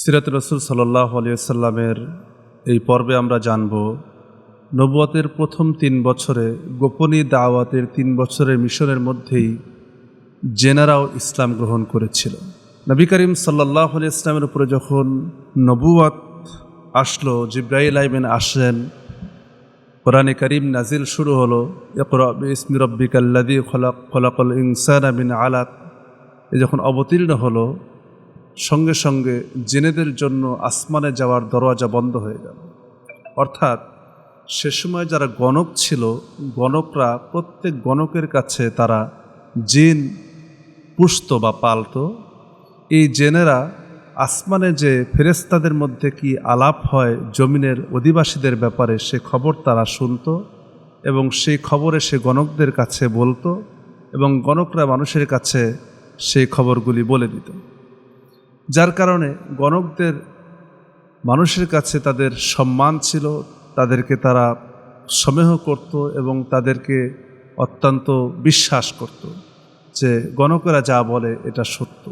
সিরাত রাসূল সাল্লাল্লাহু আলাইহি ওয়াসাল্লামের এই পর্বে আমরা জানব নবুয়তের প্রথম ৩ বছরে গোপনী দাওয়াতের ৩ বছরের মিশনের মধ্যেই জেনারাও ইসলাম গ্রহণ করেছিল। নবী করিম সাল্লাল্লাহু আলাইহি ওয়াসাল্লামের উপরে যখন নবুয়ত আসলো, জিবরাইল আমিন আসলেন, কোরআনে কারীম নাজিল শুরু হলো, ইকরা বিইসমি রাব্বিকাল্লাযী খলাক খলাকাল ইনসানা মিন আলাক। যখন অবতীর্ণ হলো, সঙ্গে সঙ্গে জেনেদের জন্য আসমানে যাওয়ার দরওয়াজা বন্ধ হয়ে গেল। অর্থাৎ সে সময় যারা গণক ছিল, গণকরা প্রত্যেক গণকের কাছে তারা জিন পুষত বা পালত। এই জেনেরা আসমানে যে ফেরেশতাদের মধ্যে কি আলাপ হয় জমিনের অধিবাসীদের ব্যাপারে, সে খবর তারা শুনত এবং সেই খবরে সে গণকদের কাছে বলতো এবং গণকরা মানুষের কাছে সেই খবরগুলি বলে দিত। যার কারণে গণকদের মানুষের কাছে তাদের সম্মান ছিল, তাদেরকে তারা সমীহ করত এবং তাদেরকে অত্যন্ত বিশ্বাস করত যে গণকেরা যা বলে এটা সত্য।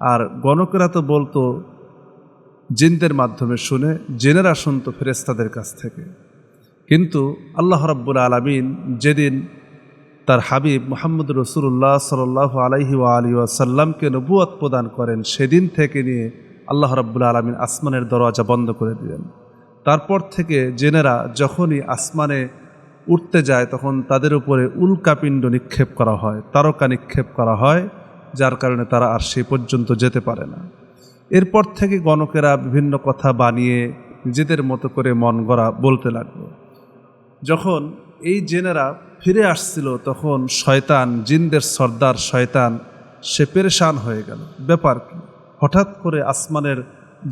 আর গণকেরা তো বলতো জিনদের মাধ্যমে শুনে, জেনেরা শুনতো ফেরেশতাদের কাছ থেকে। কিন্তু আল্লাহ রাব্বুল আলামিন যেদিন তার হাবিব মুহাম্মদ রাসূলুল্লাহ সাল্লাল্লাহু আলাইহি ওয়াসাল্লামকে নবুয়ত প্রদান করেন, সেদিন থেকে নিয়ে আল্লাহ রাব্বুল আলামিন আসমানের দরওয়াজা বন্ধ করে দিলেন। তারপর থেকে জেনেরা যখনই আসমানে উঠতে যায় তখন তাদের উপরে উল্কাপিণ্ড নিক্ষেপ করা হয়, তারকা নিক্ষেপ করা হয়, যার কারণে তারা আর সেই পর্যন্ত যেতে পারে না। এরপর থেকে গণকেরা বিভিন্ন কথা বানিয়ে নিজেদের মতো করে মন গড়া বলতে লাগলো। যখন এই জেনেরা ফিরে আসছিল তখন শয়তান, জিনদের সর্দার শয়তান, সে পেরেশান হয়ে গেল। ব্যাপার কি, হঠাৎ করে আসমানের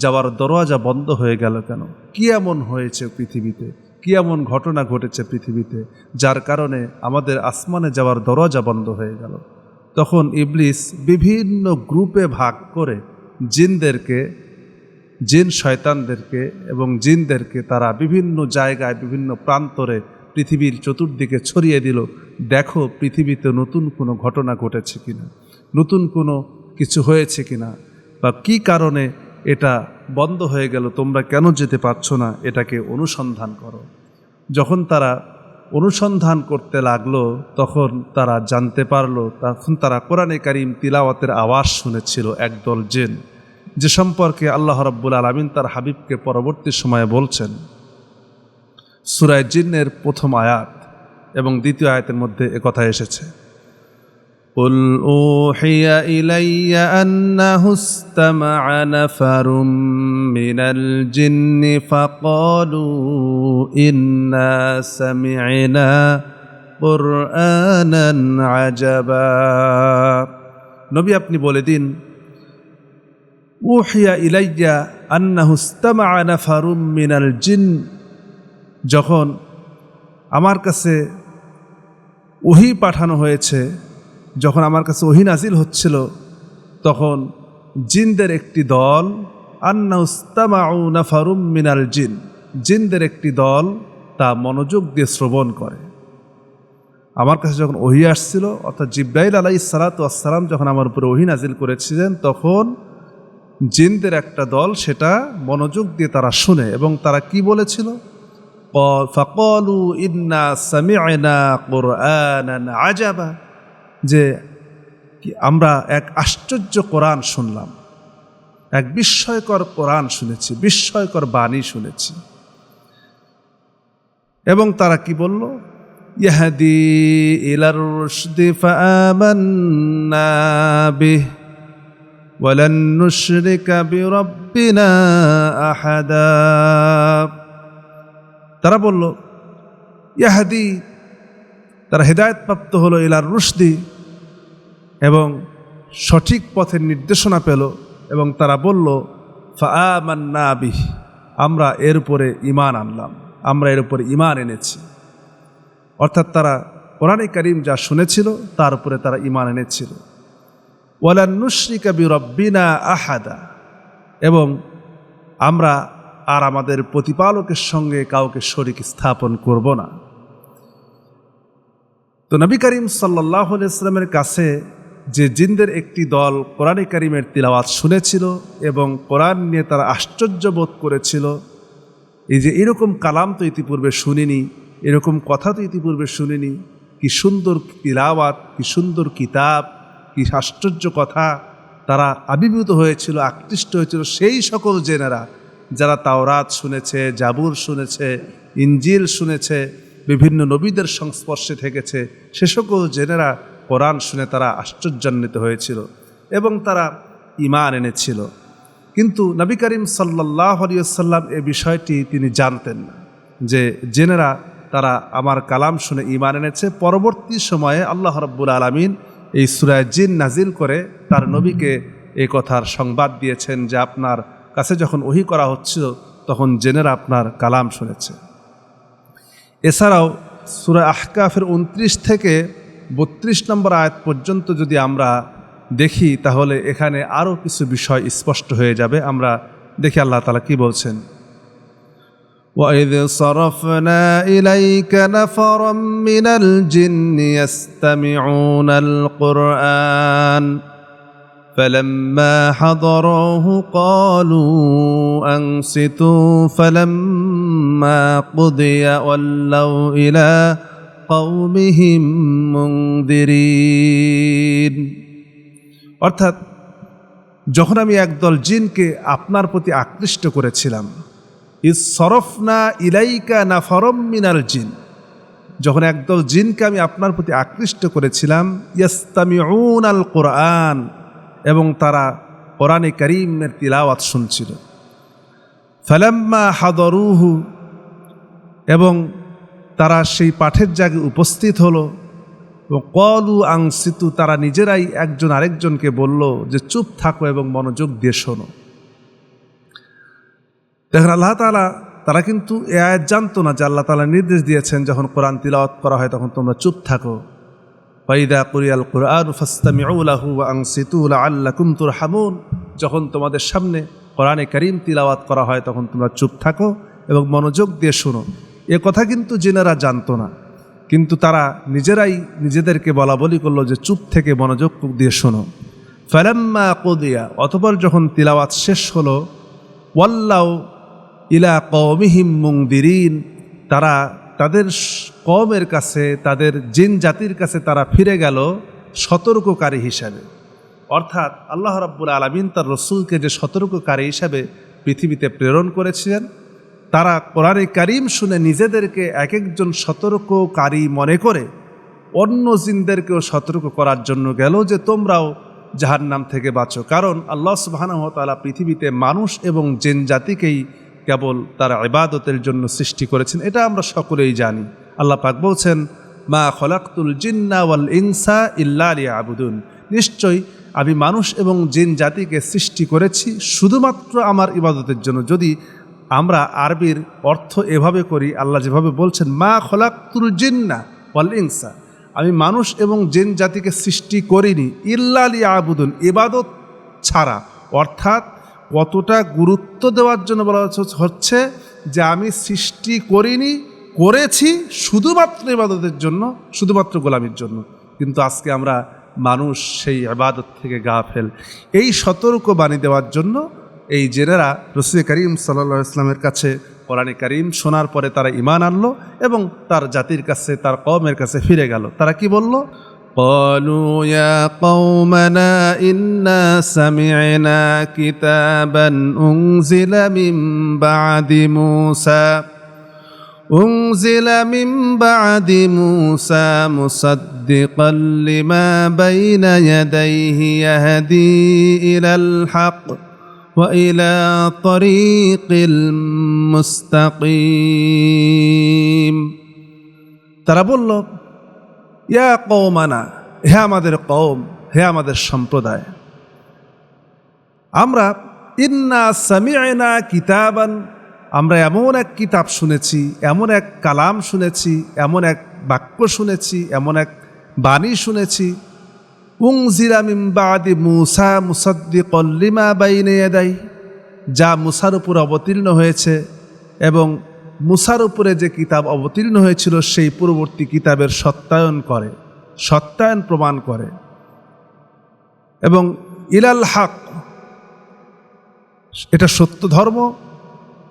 যাওয়ার দরওয়াজা বন্ধ হয়ে গেল কেন? কি এমন হয়েছে পৃথিবীতে, কি এমন ঘটনা ঘটেছে পৃথিবীতে যার কারণে আমাদের আসমানে যাওয়ার দরওয়াজা বন্ধ হয়ে গেল? তখন ইবলিস বিভিন্ন গ্রুপে ভাগ করে জিনদেরকে, জিন শয়তানদেরকে এবং জিনদেরকে তারা বিভিন্ন জায়গায় বিভিন্ন প্রান্তরে পৃথিবীর চতুর্দিকে ছড়িয়ে দিল। দেখো পৃথিবীতে নতুন কোনো ঘটনা ঘটেছে কিনা, নতুন কোনো কিছু হয়েছে কিনা, বা কি কারণে এটা বন্ধ হয়ে গেল, তোমরা কেন যেতে পারছো না, এটাকে অনুসন্ধান করো। যখন তারা অনুসন্ধান করতে লাগলো তখন তারা জানতে পারলো, তখন তারা কোরআনে কারীম তিলাওয়াতের আওয়াজ শুনেছিল একদল জিন, যে সম্পর্কে আল্লাহ রাব্বুল আলামিন তার হাবিবকে পরবর্তী সময়ে বলছেন। সূরা জিনের প্রথম আয়াত এবং দ্বিতীয় আয়াতের মধ্যে একথা এসেছে, কুল উহিয়া ইলাইয়া আন্নাহু ইসতামা'a নাফারুম মিনাল জিন্নি ফাকালু ইন্না সামি'না কুরআনান আজাবা। নবী আপনি বলে দিন, উহিয়া ইলাইয়া আন্নাহু ইসতামা'a নাফারুম মিনাল জিন, যখন আমার কাছে ওহী পাঠানো হয়েছে, যখন আমার কাছে ওহী নাজিল হচ্ছিল, তখন জিনদের একটি দল, আন্নাহু ইসতামা'উ নাফারুম মিনাল জিন, জিনদের একটি দল তা মনোযোগ দিয়ে শ্রবণ করে। আমার কাছে যখন ওহী আসছিল, অর্থাৎ জিবরাইল আলাইহিস সালাতু ওয়াস সালাম যখন আমার উপরে ওহী নাজিল করেছিলেন, তখন জিনদের একটা দল সেটা মনোযোগ দিয়ে তারা শুনে এবং তারা কি বলেছিল, ফাকালু ইন্না সামি'না কুরআনান আজাবা, যে আমরা এক আশ্চর্য কোরআন শুনলাম, এক বিস্ময়কর কোরআন শুনেছি, বিস্ময়কর বাণী শুনেছি। এবং তারা কি বলল, ইয়াহদি ইলার রুশদি ফাআমান্না বিহি ওয়ালান নুশরিকা বিরাব্বিনা আহাদা। তারা বলল ইয়াহদি, তারা হেদায়েত প্রাপ্ত হলো, ইলার রুশদি, এবং সঠিক পথের নির্দেশনা পেল, এবং তারা বলল ফাআমান্না বিহি, আমরা এর উপরে ঈমান আনলাম, আমরা এর উপরে ঈমান এনেছি। অর্থাৎ তারা কোরআনে কারীম যা শুনেছিল তার উপরে তারা ঈমান এনেছিল। ওয়ালান নুশরিকা বিরাব্বিনা আহাদা, এবং আমরা আর আমাদের প্রতিপালকের সঙ্গে কাউকে শরীক স্থাপন করব না। তো নবী করিম সাল্লাল্লাহু আলাইহি ওয়াসাল্লামের কাছে যে জিনদের একটি দল কোরআনে কারিমের তিলাওয়াত শুনেছিল এবং কোরআন নিয়ে তারা আশ্চর্য বোধ করেছিল। এই যে এরকম কালাম তো ইতিপূর্বে শুনিনি, এরকম কথা তো ইতিপূর্বে শুনিনি, কি সুন্দর তিলাওয়াত, কি সুন্দর কিতাব, কি আশ্চর্য কথা, তারা আবির্ভূত হয়েছিল, আকৃষ্ট হয়েছিল। সেই সকল জেনেরা যারা তাওরাত শুনেছে, জাবুর শুনেছে, ইঞ্জিল শুনেছে, বিভিন্ন নবীদের সংস্পর্শে থেকেছে, সে সকল জেনেরা কোরআন শুনে তারা আশ্চর্যান্বিত হয়েছিল এবং তারা ঈমান এনেছিল। কিন্তু নবী করিম সাল্লাল্লাহু আলাইহি ওয়াসাল্লাম এই বিষয়টি তিনি জানতেন না যে জেনেরা তারা আমার কালাম শুনে ঈমান এনেছে। পরবর্তী সময়ে আল্লাহ রাব্বুল আলামিন এই সূরা জিন নাজিল করে তার নবীকে এই কথার সংবাদ দিয়েছেন যে আপনার কাছে যখন ওহী করা হচ্ছিল তখন জেনেরা আপনার কালাম শুনেছে। এছাড়াও সূরা আহকাফের 29 থেকে 32 নম্বর আয়াত পর্যন্ত যদি আমরা দেখি তাহলে এখানে আরও কিছু বিষয় স্পষ্ট হয়ে যাবে। আমরা দেখি আল্লাহ তাআলা কি বলছেন। وَإِذْ صَرَفْنَا إِلَيْكَ نَفَرًا مِنَ الْجِنِّ يَسْتَمِعُونَ الْقُرْآنَ فَلَمَّا حَضَرُوهُ قَالُوا أَنصِتُوا فَلَمَّا قُضِيَ وَلَّوْا إِلَى قَوْمِهِمْ مُنذِرِينَ। অর্থাৎ যখন আমি একদল জিনকে আপনার প্রতি আকৃষ্ট করেছিলাম, ইস সরফনা ইলাইকা নাফরম মিনাল জিন, যখন একদল জিনকে আমি আপনার প্রতি আকৃষ্ট করেছিলাম, ইয়াস্তামিউন আল কোরআন, এবং তারা কোরআনে কারীমের তিলাওয়াত শুনছিল। ফালাম্মা হাদরুহু, এবং তারা সেই পাঠের জায়গায় উপস্থিত হলো, এবং ক্বালু আনসিতু, তারা নিজেরাই একজন আরেকজনকে বলল যে চুপ থাকো এবং মনোযোগ দিয়ে শোনো। দেখেন আল্লাহ তাআলা, তারা কিন্তু এ আয়াত জানতো না যে আল্লাহ তাআলা নির্দেশ দিয়েছেন যখন কোরআন তিলাওয়াত করা হয় তখন তোমরা চুপ থাকো। ফাইদা কুরিয়াল কুরআন ফাসতামিউ লাহু ওয়া আনসিতু লাআল্লাকুম তুরহামুন, যখন তোমাদের সামনে কোরআনে কারীম তিলাওয়াত করা হয় তখন তোমরা চুপ থাকো এবং মনোযোগ দিয়ে শোনো। এ কথা কিন্তু জিনেরা জানতো না, কিন্তু তারা নিজেরাই নিজেদেরকে বলা বলি করলো যে চুপ থেকে মনোযোগ দিয়ে শোনো। ফালাম্মা কুদিয়া, অতঃপর যখন তিলাওয়াত শেষ হলো, ওয়াল্লাউ ইলা কওমিহিম মুনদিরিন, তারা তাদের কওমের কাছে, তাদের জিন জাতির কাছে তারা ফিরে গেল সতর্ককারী হিসাবে। অর্থাৎ আল্লাহ রাব্বুল আলামিন তার রসুলকে যে সতর্ককারী হিসাবে পৃথিবীতে প্রেরণ করেছিলেন, তারা কোরআনে কারীম শুনে নিজেদেরকে এক একজন সতর্ককারী মনে করে অন্য জিনদেরকেও সতর্ক করার জন্য গেল যে তোমরাও জাহান্নাম থেকে বাঁচো। কারণ আল্লাহ সুবহানাহু ওয়া তাআলা পৃথিবীতে মানুষ এবং জিন জাতিকেই কেবল তার ইবাদতের জন্য সৃষ্টি করেছেন, এটা আমরা সকলেই জানি। আল্লাহ পাক বলছেন, মা খলাকতুল জিন্না ওয়াল ইনসা ইল্লা লিয়াবুদুন, নিশ্চয়ই আমি মানুষ এবং জিন জাতিকে সৃষ্টি করেছি শুধুমাত্র আমার ইবাদতের জন্য। যদি আমরা আরবির অর্থ এভাবে করি, আল্লাহ যেভাবে বলছেন মা খলাকতুল জিন্না ওয়াল ইনসা, আমি মানুষ এবং জিন জাতিকে সৃষ্টি করিনি ইল্লা লিয়াবুদুন, ইবাদত ছাড়া। অর্থাৎ কতটা গুরুত্ব দেওয়ার জন্য বলা হচ্ছে যে আমি সৃষ্টি করিনি, করেছি শুধুমাত্র ইবাদতের জন্য, শুধুমাত্র গোলামির জন্য। কিন্তু আজকে আমরা মানুষ সেই ইবাদত থেকে গাফেল। এই সতর্ক বাণী দেওয়ার জন্য এই জেনেরা রাসূল করিম সাল্লাল্লাহু আলাইহি ওয়াসাল্লামের কাছে কোরআনে কারীম শোনার পরে তারা ঈমান আনলো এবং তার জাতির কাছে, তার কওমের কাছে ফিরে গেল। তারা কি বলল? قالوا يا قومنا إنا سمعنا كتابا أنزل من بعد موسى مصدقا لما بين يديه يهدي إلى الحق وإلى طريق المستقيم। তারা বলল, ইয়া কওমানা, হে আমাদের কওম, হে আমাদের সম্প্রদায়, আমরা ইন্না সামি'না কিতাবান, আমরা এমন এক কিতাব শুনেছি, এমন এক কালাম শুনেছি, এমন এক বাক্য শুনেছি, এমন এক বাণী শুনেছি, উনজিলা মিন বাদি মূসা মুসাদ্দিকাল লিমা বাইনা ইয়াদাইহি, যা মূসার উপর অবতীর্ণ হয়েছে এবং মূসার উপরে যে কিতাব অবতীর্ণ হয়েছিল সেই পূর্ববর্তী কিতাবের সত্যায়ন প্রমাণ করে। এবং ইলাল হক, এটা সত্য ধর্ম,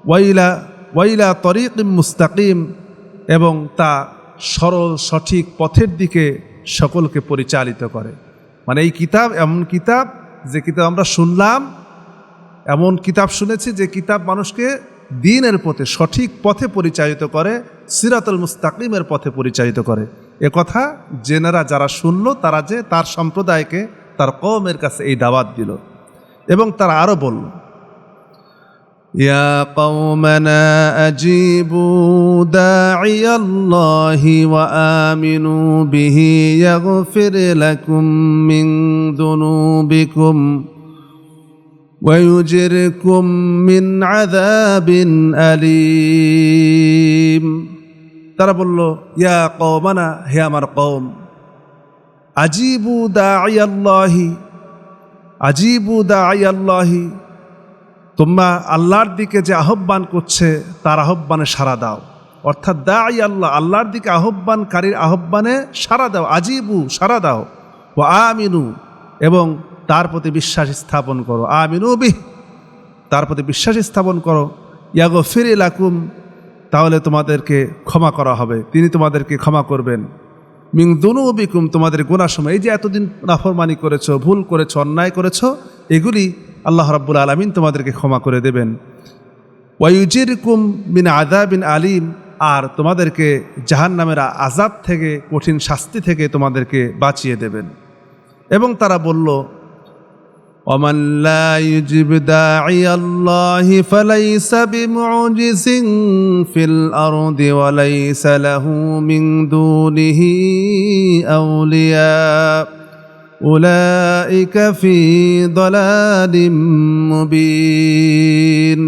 ওয়াইলা ওয়াইলা তরিকিম মুস্তাকিম, এবং তা সরল সঠিক পথের দিকে সকলকে পরিচালিত করে। মানে এই কিতাব এমন কিতাব, যে কিতাব আমরা শুনলাম, এমন কিতাব শুনেছি যে কিতাব মানুষকে দ্বীনের পথে, সঠিক পথে পরিচালিত করে, সিরাতুল মুস্তাকিমের পথে পরিচালিত করে। এ কথা জেনারা যারা শুনলো, তারা যে তার সম্প্রদায়কে, তার কওমের কাছে এই দাওয়াত দিল। এবং তারা আরো বলল, ইয়া কওমানা আজিবু দাঈয়াল্লাহি ওয়া আমিনু বিহি ইয়াগফির লাকুম মিন যুনুবিকুম ওয়া ইউজিরকুম মিন আযাবিন আলীম। তারা বলল, ইয়া কওমানা, হে আমার কওম, আজিবু দাঈয়াল্লাহি, আজিবু দাঈয়াল্লাহি, তোমরা আল্লাহর দিকে যে আহ্বান করছে তার আহ্বানে সাড়া দাও। অর্থাৎ দাঈ আল্লাহ, আল্লাহর দিকে আহ্বানকারীর আহ্বানে সাড়া দাও, আজিবু, সাড়া দাও, ওয়া আমিনু, এবং তার প্রতি বিশ্বাস স্থাপন করো, আমিনু বিহ, তার প্রতি বিশ্বাস স্থাপন করো, ইয়াগফির লাকুম, তাহলে তোমাদেরকে ক্ষমা করা হবে, তিনি তোমাদেরকে ক্ষমা করবেন, মিন যুনুবিকুম, তোমাদের গুনাহসমূহ, এই যে এতদিন নাফরমানি করেছো, ভুল করেছো, অন্যায় করেছো, এগুলি আল্লাহ রাব্বুল আলামিন তোমাদেরকে ক্ষমা করে দেবেন। ওয়া ইউজিরকুম মিন আযাবিন আলীম, আর তোমাদেরকে জাহান্নামের আযাব থেকে, কঠিন শাস্তি থেকে তোমাদেরকে বাঁচিয়ে দেবেন। এবং তারা বলল, ওয়ামান লা ইউজিব দাঈয়াল্লাহি ফালাইসা বিমুজিজিন ফিল আরদি ওয়া লাইসা লাহু মিন দুনিহি আউলিয়া উলাইকা ফি দালালিম মুবিন।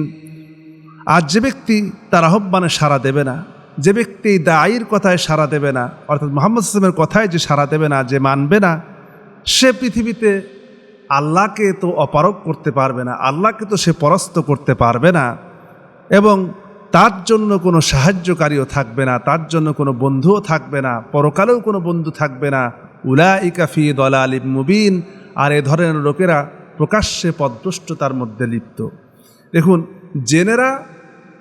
আর যে ব্যক্তি তার আহ্বানে সাড়া দেবে না, যে ব্যক্তি দায়ীর কথায় সাড়া দেবে না, অর্থাৎ মুহাম্মদ সাল্লাল্লাহু আলাইহি ওয়াসাল্লামের কথায় যে সাড়া দেবে না, যে মানবে না, সে পৃথিবীতে আল্লাহকে তো অপারগ করতে পারবে না, আল্লাহকে তো সে পরাস্ত করতে পারবে না, এবং তার জন্য কোনো সাহায্যকারীও থাকবে না, তার জন্য কোনো বন্ধুও থাকবে না, পরকালেও কোনো বন্ধু থাকবে না। উলাইকা ফি দালালিম মুবিন, আর এ ধরনের লোকেরা প্রকাশ্যে পথভ্রষ্টতার মধ্যে লিপ্ত। দেখুন, জেনেরা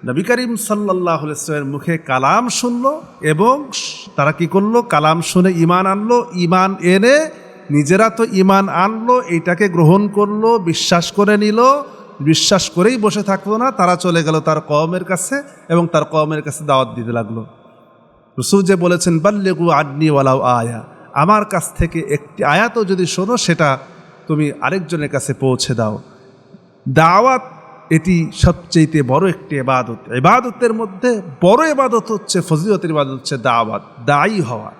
নবী করিম সাল্লাল্লাহু আলাইহি ওয়াসাল্লামের মুখে কালাম শুনলো, এবং তারা কি করলো? কালাম শুনে ঈমান আনলো, ঈমান এনে নিজেরা তো ঈমান আনলো, এইটাকে গ্রহণ করলো, বিশ্বাস করে নিল, বিশ্বাস করেই বসে থাকলো না, তারা চলে গেল তার কওমের কাছে, এবং তার কওমের কাছে দাওয়াত দিতে লাগলো। রাসূল যে বলেছেন, বাল্লিগু আন্নী ওয়ালাউ আয়া, আমার কাছ থেকে একটি আয়াতও যদি শোনো, সেটা তুমি আরেকজনের কাছে পৌঁছে দাও। দাওয়াত এটি সবচেয়ে বড় একটি ইবাদত। ইবাদতের মধ্যে বড় ইবাদত হচ্ছে, ফজিলতের ইবাদত হচ্ছে দাওয়াত, দায়ী হওয়া।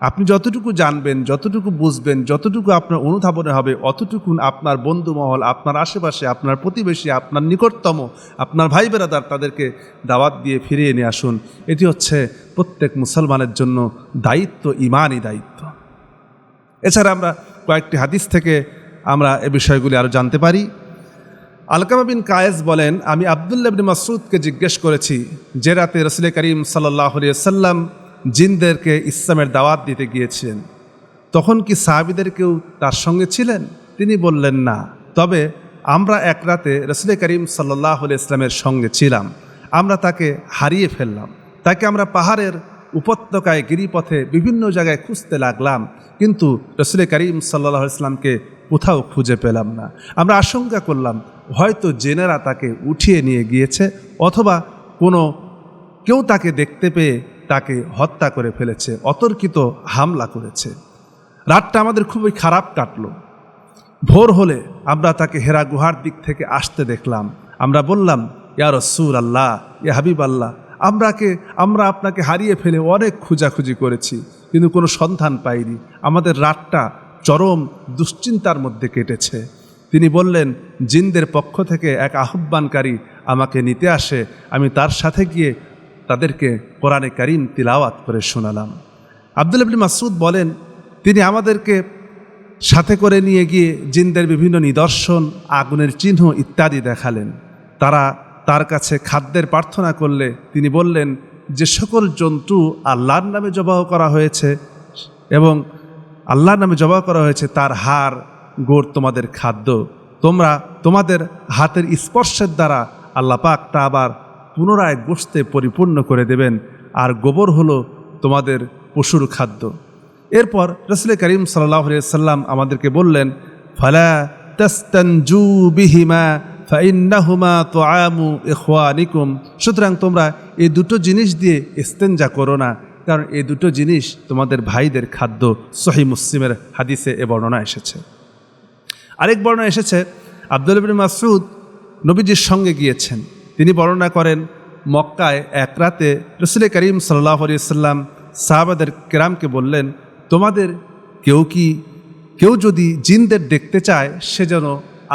আপনি যতটুকু জানবেন, যতটুকু বুঝবেন, যতটুকু আপনার অনুধাবনে হবে, অতটুকু আপনার বন্ধুমহল, আপনার আশেপাশে, আপনার প্রতিবেশী, আপনার নিকটতম, আপনার ভাই বেরাদার, তাদেরকে দাওয়াত দিয়ে ফিরিয়ে নিয়ে আসুন। এটি হচ্ছে প্রত্যেক মুসলমানের জন্য দায়িত্ব, ঈমানি দায়িত্ব। এছাড়া আমরা কয়েকটি হাদিস থেকে আমরা এ বিষয়গুলি আরও জানতে পারি। আলকামা বিন কায়েস বলেন, আমি আব্দুল্লাহ ইবনে মাসউদকে জিজ্ঞেস করেছি, যে রাতে রাসূল করিম সাল্লাল্লাহু আলাইহি ওয়াসাল্লাম জিনদেরকে ইসলামের দাওয়াত দিতে গিয়েছিলেন, তখন কি সাহাবীদের কেউ তার সঙ্গে ছিলেন? তিনি বললেন, না, তবে আমরা এক রাতে রাসূল করিম সাল্লাল্লাহু আলাইহি ওয়াসাল্লামের সঙ্গে ছিলাম, আমরা তাকে হারিয়ে ফেললাম, তাকে আমরা পাহাড়ের উপত্যকায়, গিরিপথে বিভিন্ন জায়গায় খুঁজতে লাগলাম, কিন্তু রাসূল করিম সাল্লাল্লাহু আলাইহি ওয়াসাল্লামকে কোথাও খুঁজে পেলাম না। আমরা আশঙ্কা করলাম হয়তো জেনেরা তাকে উঠিয়ে নিয়ে গিয়েছে, অথবা কোনো কেউ তাকে দেখতে পেয়ে তাকে হত্যা করে ফেলেছে, অতর্কিত হামলা করেছে। রাতটা আমাদের খুবই খারাপ কাটলো। ভোর হলে আমরা তাকে হেরা গুহার দিক থেকে আসতে দেখলাম। আমরা বললাম, ইয়া রাসূলুল্লাহ, ইয়া হাবিব আল্লাহ, আমরা আপনাকে হারিয়ে ফেলে অনেক খোঁজাখুঁজি করেছি, কিন্তু কোনো সন্ধান পাইনি। আমাদের রাতটা চরম দুশ্চিন্তার মধ্যে কেটেছে। তিনি বললেন, জিনদের পক্ষ থেকে এক আহ্বানকারী আমাকে নিতে আসে, আমি তার সাথে গিয়ে তাদেরকে কোরআনে কারীম তিলাওয়াত করে শোনালাম। আব্দুল্লাহ ইবনে মাসউদ বলেন, তিনি আমাদেরকে সাথে করে নিয়ে গিয়ে জিনদের বিভিন্ন নিদর্শন, আগুনের চিহ্ন ইত্যাদি দেখালেন। তারা তার কাছে খাদ্যের প্রার্থনা করলে তিনি বললেন, যে সকল জন্তু আল্লাহর নামে জবাহ করা হয়েছে এবং আল্লাহর নামে জবাহ করা হয়েছে, তার হাড় গোড় তোমাদের খাদ্য, তোমরা তোমাদের হাতের স্পর্শের দ্বারা আল্লাহ পাক তা আবার পুনরায় গোশতে পরিপূর্ণ করে দেবেন, আর গোবর হলো তোমাদের পশুর খাদ্য। এরপর রাসূল করিম সাল্লাল্লাহু আলাইহি ওয়াসাল্লাম আমাদেরকে বললেন, ফালা তাস্তানজু বিহিমা ফাইন্নাহুমা তুআমু ইখওয়ানিকুম, সুতরাং তোমরা এই দুটো জিনিস দিয়ে ইস্তেঞ্জা করো না, কারণ এই দুটো জিনিস তোমাদের ভাইদের খাদ্য। সহিহ মুসলিমের হাদিসে এ বর্ণনা এসেছে। আরেক বর্ণনা এসেছে, আব্দুল্লাহ ইবনে মাসউদ নবীজির সঙ্গে গিয়েছেন। তিনি বর্ণনা করেন, মক্কায় এক রাতে রাসূল করিম সাল্লাল্লাহু আলাইহি ওয়াসাল্লাম সাহাবাদের কেরামকে বললেন, তোমাদের কেউ যদি জিনদের দেখতে চায় সে যেন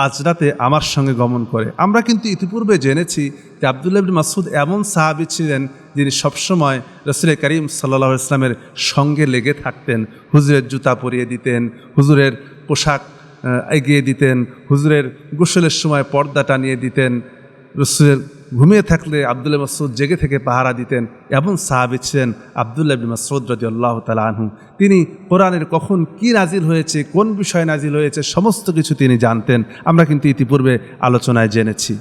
আজ রাতে আমার সঙ্গে গমন করে। আমরা কিন্তু ইতিপূর্বে জেনেছি যে আব্দুল্লাহ ইবনে মাসউদ এমন সাহাবী ছিলেন যিনি সবসময় রাসূল করিম সাল্লাল্লাহু আলাইহি ওয়াসাল্লামের সঙ্গে লেগে থাকতেন। হুজুরের জুতা পরিয়ে দিতেন, হুজুরের পোশাক এগিয়ে দিতেন, হুজুরের গোসলের সময় পর্দা টানিয়ে দিতেন, রাসূলের ঘুমিয়ে থাকলে আব্দুল্লাহ ইবনে মাসউদ জেগে থেকে পাহারা দিতেন। এমন সাহাবী ছিলেন আব্দুল্লাহ ইবনে মাসউদ রাদিয়াল্লাহু তাআলা আনহু। তিনি কোরআনের কখন কি নাজিল হয়েছে, কোন বিষয় নাজিল হয়েছে, সমস্ত কিছু তিনি জানতেন। আমরা কিন্তু ইতিপূর্বে আলোচনায় জেনেছি।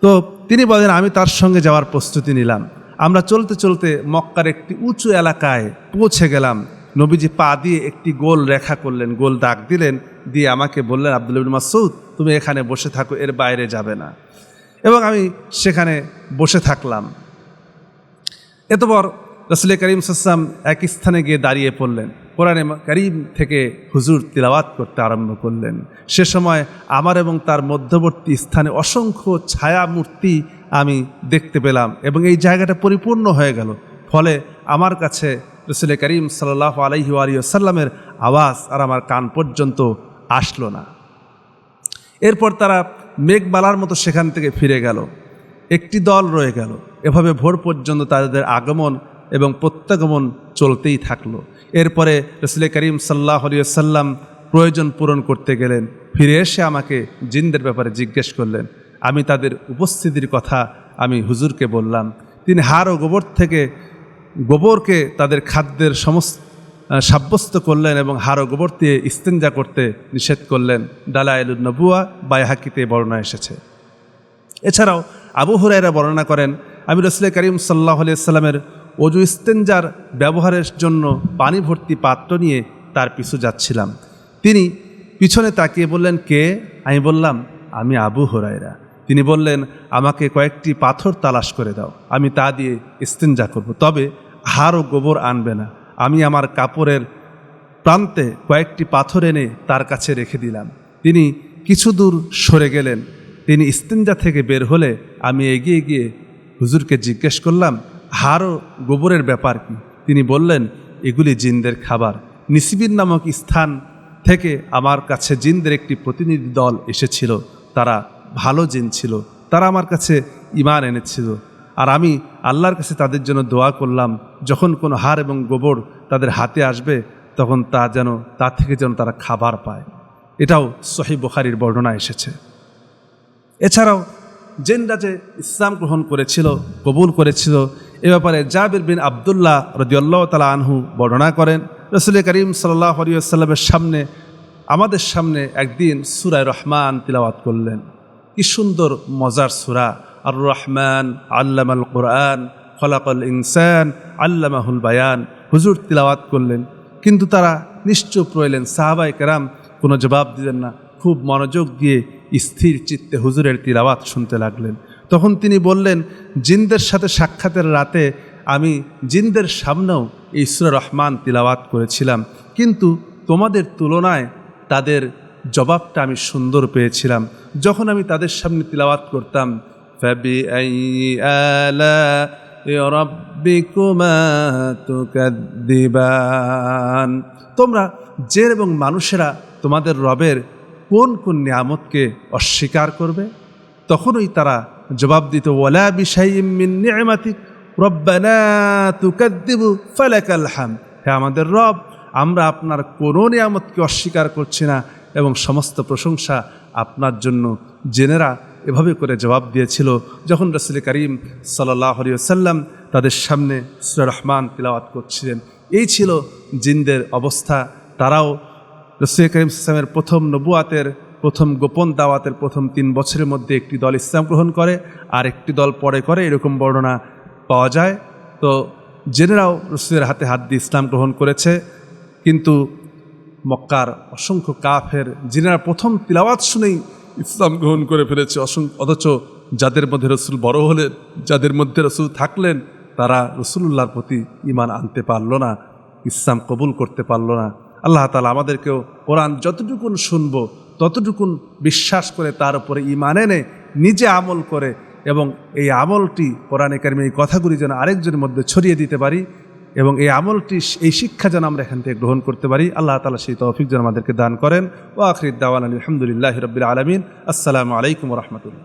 তো তিনি বলেন, আমি তার সঙ্গে যাওয়ার প্রস্তুতি নিলাম। আমরা চলতে চলতে মক্কার একটি উঁচু এলাকায় পৌঁছে গেলাম। নবীজি পা দিয়ে একটি গোল রেখা করলেন, গোল দাগ দিলেন, দিয়ে আমাকে বললেন, আব্দুল্লাহ ইবনে মাসউদ তুমি এখানে বসে থাকো, এর বাইরে যাবে না। এবং আমি সেখানে বসে থাকলাম। এতপর রাসূল করিম সাল্লাল্লাহু আলাইহি ওয়াসাল্লাম এক স্থানে গিয়ে দাঁড়িয়ে পড়লেন, কোরআনে কারীম থেকে হুজুর তিলাওয়াত করতে আরম্ভ করলেন। সে সময় আমার এবং তার মধ্যবর্তী স্থানে অসংখ্য ছায়া মূর্তি আমি দেখতে পেলাম এবং এই জায়গাটা পরিপূর্ণ হয়ে গেল। ফলে আমার কাছে রাসূল করিম সাল্লাল্লাহু আলাইহি ওয়াসাল্লামের আওয়াজ আর আমার কান পর্যন্ত আসলো না। এরপর তারা মেঘবালার মতো সেখান থেকে ফিরে গেল। একটি দল রয়ে গেল। এভাবে ভোর পর্যন্ত তাদের আগমন এবং প্রত্যাগমন চলতেই থাকলো। এরপরে রাসূল করিম সাল্লাল্লাহু আলাইহি ওয়াসাল্লাম প্রয়োজন পূরণ করতে গেলেন। ফিরে এসে আমাকে জিনদের ব্যাপারে জিজ্ঞেস করলেন। আমি তাদের উপস্থিতির কথা আমি হুজুরকে বললাম। তিনি হাড় ও গোবর থেকে গোবরকে তাদের খাদ্যের সাব্যস্ত করলেন এবং হাড় ও গোবর দিয়ে ইস্তেঞ্জা করতে নিষেধ করলেন। দালায়েলুন নবুয়া বাইহাকিতে বর্ণনা এসেছে। এছাড়াও আবু হুরায়রা বর্ণনা করেন, আমি রাসূল করিম সাল্লাল্লাহু আলাইহি ওয়াসাল্লামের ওযু ইস্তেঞ্জার ব্যবহারের জন্য পানি ভর্তি পাত্র নিয়ে তার পিছু যাচ্ছিলাম। তিনি পিছনে তাকিয়ে বললেন, কে? আমি বললাম, আমি আবু হুরায়রা। তিনি বললেন, আমাকে কয়েকটি পাথর তালাশ করে দাও, আমি তা দিয়ে ইস্তেঞ্জা করব, তবে হাড় ও গোবর আনবে না। আমি আমার কাপড়ের প্রান্তে কয়েকটি পাথর এনে তার কাছে রেখে দিলাম। তিনি কিছু দূর সরে গেলেন। তিনি ইস্তেঞ্জা থেকে বের হলে আমি এগিয়ে গিয়ে হুজুরকে জিজ্ঞেস করলাম, হাড় ও গোবরের ব্যাপার কি? তিনি বললেন, এগুলি জিনদের খাবার। নিসিবিন নামক স্থান থেকে আমার কাছে জিনদের একটি প্রতিনিধি দল এসেছিল। তারা ভালো জিন ছিল। তারা আমার কাছে ঈমান এনেছিল, আর আমি আল্লাহর কাছে তাদের জন্য দোয়া করলাম, যখন কোনো হাড় এবং গোবর তাদের হাতে আসবে তখন তা থেকে যেন তারা খাবার পায়। এটাও সহিহ বুখারীর বর্ণনা এসেছে। এছাড়াও জিনরা যে ইসলাম গ্রহণ করেছিল, কবুল করেছিল, এ ব্যাপারে জাবির বিন আব্দুল্লাহ রাদিয়াল্লাহু তাআলা আনহু বর্ণনা করেন, রাসূল করিম সাল্লাল্লাহু আলাইহি ওয়াসাল্লামের আমাদের সামনে একদিন সূরা রহমান তিলাওয়াত করলেন। কি সুন্দর মজার সূরা! আর রহমান আল্লামাল কোরআন খলাকাল ইনসান আল্লামাহুল বায়ান। হুজুর তিলাওয়াত করলেন, কিন্তু তারা নিশ্চুপ রইলেন। সাহাবায়ে কেরাম কোনো জবাব দিলেন না, খুব মনোযোগ দিয়ে স্থির চিত্তে হুজুরের তিলাওয়াত শুনতে লাগলেন। তখন তিনি বললেন, জিনদের সাথে সাক্ষাতের রাতে আমি জিনদের সামনেও এই সূরা রহমান তিলাওয়াত করেছিলাম, কিন্তু তোমাদের তুলনায় তাদের জবাবটা আমি সুন্দর পেয়েছিলাম। যখন আমি তাদের সামনে তিলাওয়াত করতাম, ফাবিআইয়ি আলা'i রাব্বিকুমা তুকাদ্দিবান, তোমরা জিন এবং মানুষেরা তোমাদের রবের কোন কোন নিয়ামতকে অস্বীকার করবে? তখনই তারা জবাব দিত, ওয়ালা বিশাইইম মিন নি'মাতিক রব্বানা তুকাদ্দিবু ফালাকাল হামদ। হে আমাদের রব, আমরা আপনার কোনো নিয়ামতকে অস্বীকার করছি না এবং সমস্ত প্রশংসা আপনার জন্য। জেনেরা এভাবে করে জবাব দিয়েছিল যখন রাসূল করিম সাল্লাল্লাহু আলাইহি ওয়াসাল্লাম তাদের সামনে সূরা রহমান তিলাওয়াত করছিলেন। এই ছিল জিনদের অবস্থা। তারাও রাসূল করিম সাল্লাল্লাহু আলাইহি ওয়াসাল্লামের প্রথম নবুয়াতের প্রথম গোপন দাওয়াতের প্রথম 3 বছরের মধ্যে একটি দল ইসলাম গ্রহণ করে, আর একটি দল পরে করে, এরকম বর্ণনা পাওয়া যায়। তো জেনেরাও রাসূলের হাতে হাত দিয়ে ইসলাম গ্রহণ করেছে, কিন্তু মক্কার অসংখ্য কাফের জিনেরা প্রথম তিলাওয়াত শুনেই ইসলাম গ্রহণ করে ফেলেছে। অথচ যাদের মধ্যে রসুল বড় হলেন, যাদের মধ্যে রসুল থাকলেন, তারা রসুলুল্লাহর প্রতি ঈমান আনতে পারল না, ইসলাম কবুল করতে পারল না। আল্লাহ তাআলা আমাদেরকেও কোরআন যতটুকুন শুনবো ততটুকুন বিশ্বাস করে তার উপরে ঈমান এনে নিজে আমল করে, এবং এই আমলটি কোরআনে কারিমে এই কথাগুলি যেন আরেকজনের মধ্যে ছড়িয়ে দিতে পারি, এবং এই আমলটি, এই শিক্ষা যেন আমরা এখান থেকে গ্রহণ করতে পারি। আল্লাহ তাআলা সেই তৌফিক যেন আমাদেরকে দান করেন। ওয়া আখির দাওয়ানা আলহামদুলিল্লাহি রাব্বিল আলামিন। আসসালামু আলাইকুম ওয়া রাহমাতুল্লাহ।